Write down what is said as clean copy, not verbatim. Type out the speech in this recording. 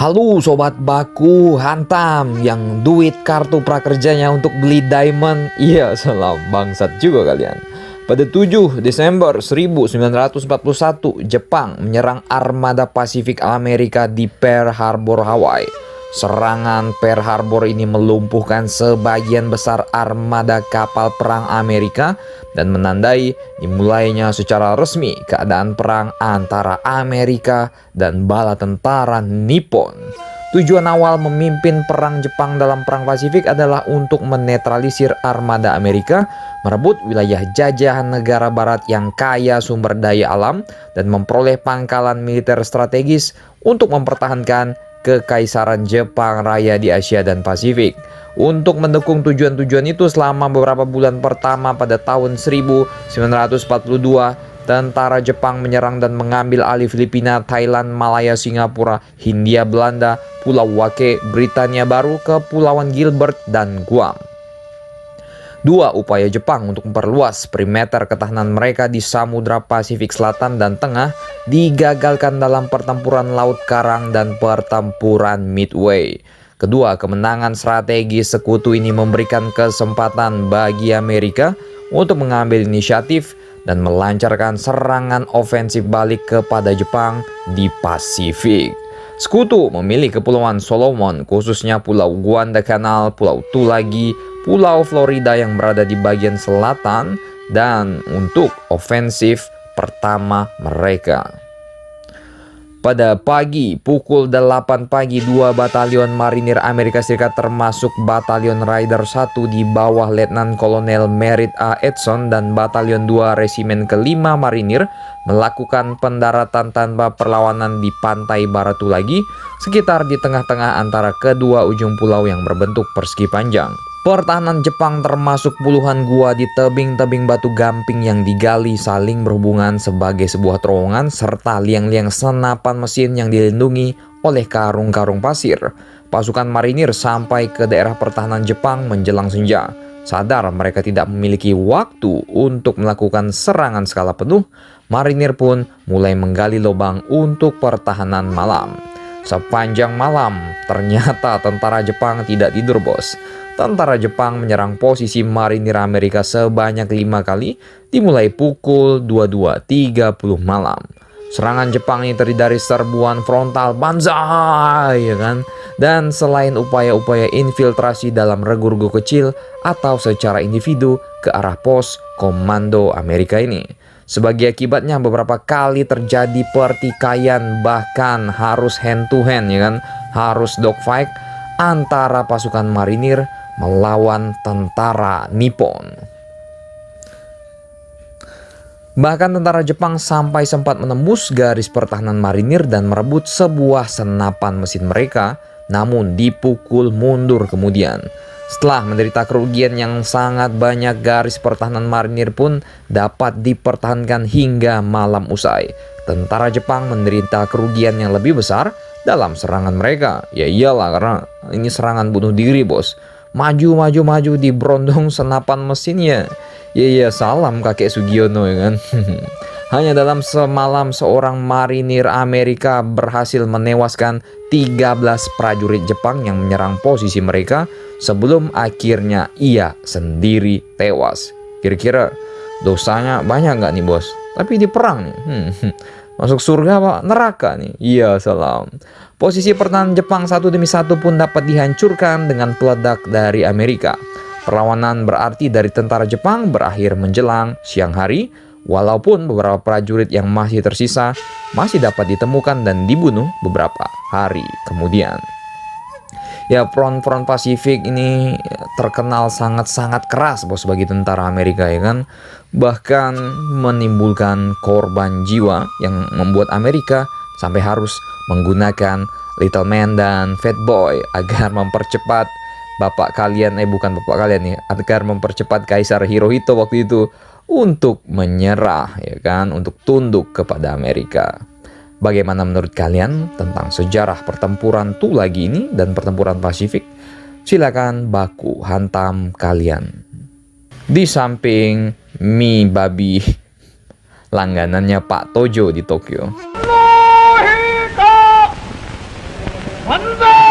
Halo sobat baku hantam yang duit kartu prakerjanya untuk beli diamond. Iya, salam bangsat juga kalian. Pada 7 Desember 1941, Jepang menyerang armada Pasifik Amerika di Pearl Harbor, Hawaii. Serangan Pearl Harbor ini melumpuhkan sebagian besar armada kapal perang Amerika dan menandai dimulainya secara resmi keadaan perang antara Amerika dan bala tentara Nippon. Tujuan awal memimpin perang Jepang dalam perang Pasifik adalah untuk menetralisir armada Amerika, merebut wilayah jajahan negara barat yang kaya sumber daya alam, dan memperoleh pangkalan militer strategis untuk mempertahankan Kekaisaran Jepang Raya di Asia dan Pasifik. Untuk mendukung tujuan-tujuan itu, selama beberapa bulan pertama pada tahun 1942, tentara Jepang menyerang dan mengambil alih Filipina, Thailand, Malaya, Singapura, Hindia Belanda, Pulau Wake, Britania Baru, Kepulauan Gilbert, dan Guam. Dua upaya Jepang untuk memperluas perimeter ketahanan mereka di Samudra Pasifik Selatan dan Tengah digagalkan dalam pertempuran Laut Karang dan pertempuran Midway. Kedua kemenangan strategis sekutu ini memberikan kesempatan bagi Amerika untuk mengambil inisiatif dan melancarkan serangan ofensif balik kepada Jepang di Pasifik. Sekutu memilih Kepulauan Solomon, khususnya Pulau Guadalcanal, Pulau Tulagi, Pulau Florida yang berada di bagian selatan, dan untuk ofensif pertama mereka. Pada pagi pukul 8 pagi, 2 batalion marinir Amerika Serikat termasuk Batalion Raider 1 di bawah Letnan Kolonel Merritt A. Edson dan Batalion 2 Resimen ke-5 Marinir melakukan pendaratan tanpa perlawanan di pantai barat Tulagi, sekitar di tengah-tengah antara kedua ujung pulau yang berbentuk persegi panjang. Pertahanan Jepang termasuk puluhan gua di tebing-tebing batu gamping yang digali saling berhubungan sebagai sebuah terowongan, serta liang-liang senapan mesin yang dilindungi oleh karung-karung pasir. Pasukan marinir sampai ke daerah pertahanan Jepang menjelang senja. Sadar mereka tidak memiliki waktu untuk melakukan serangan skala penuh, marinir pun mulai menggali lubang untuk pertahanan malam. Sepanjang malam, ternyata tentara Jepang tidak tidur, bos. Tentara Jepang menyerang posisi marinir Amerika sebanyak 5 kali, dimulai pukul 22.30 malam. Serangan Jepang ini terdiri dari serbuan frontal banzai, ya kan? Dan selain upaya-upaya infiltrasi dalam regu-regu kecil atau secara individu ke arah pos komando Amerika ini. Sebagai akibatnya beberapa kali terjadi pertikaian, bahkan harus hand to hand, ya kan? Harus dogfight antara pasukan marinir melawan tentara Nippon. Bahkan tentara Jepang sampai sempat menembus garis pertahanan marinir dan merebut sebuah senapan mesin mereka, namun dipukul mundur kemudian. Setelah menderita kerugian yang sangat banyak, garis pertahanan marinir pun dapat dipertahankan hingga malam usai. Tentara Jepang menderita kerugian yang lebih besar dalam serangan mereka. Ya iyalah, karena ini serangan bunuh diri, bos. Maju di brondong senapan mesinnya. Ya salam kakek Sugiono, ya kan. Hanya dalam semalam seorang marinir Amerika berhasil menewaskan 13 prajurit Jepang yang menyerang posisi mereka sebelum akhirnya ia sendiri tewas. Kira-kira dosanya banyak nggak nih, bos? Tapi di perang nih. Masuk surga apa neraka nih? Iya, salam. Posisi pertahanan Jepang satu demi satu pun dapat dihancurkan dengan peledak dari Amerika. Perlawanan berarti dari tentara Jepang berakhir menjelang siang hari, walaupun beberapa prajurit yang masih tersisa masih dapat ditemukan dan dibunuh beberapa hari kemudian. Ya, front Pasifik ini terkenal sangat-sangat keras, bos, bagi tentara Amerika, ya kan. Bahkan menimbulkan korban jiwa yang membuat Amerika sampai harus menggunakan Little Man dan Fat Boy agar mempercepat agar mempercepat Kaisar Hirohito waktu itu untuk menyerah, ya kan, untuk tunduk kepada Amerika. Bagaimana menurut kalian tentang sejarah pertempuran Tulagi ini dan pertempuran Pasifik? Silakan baku hantam kalian. Di samping mie babi langganannya Pak Tojo di Tokyo. 万歳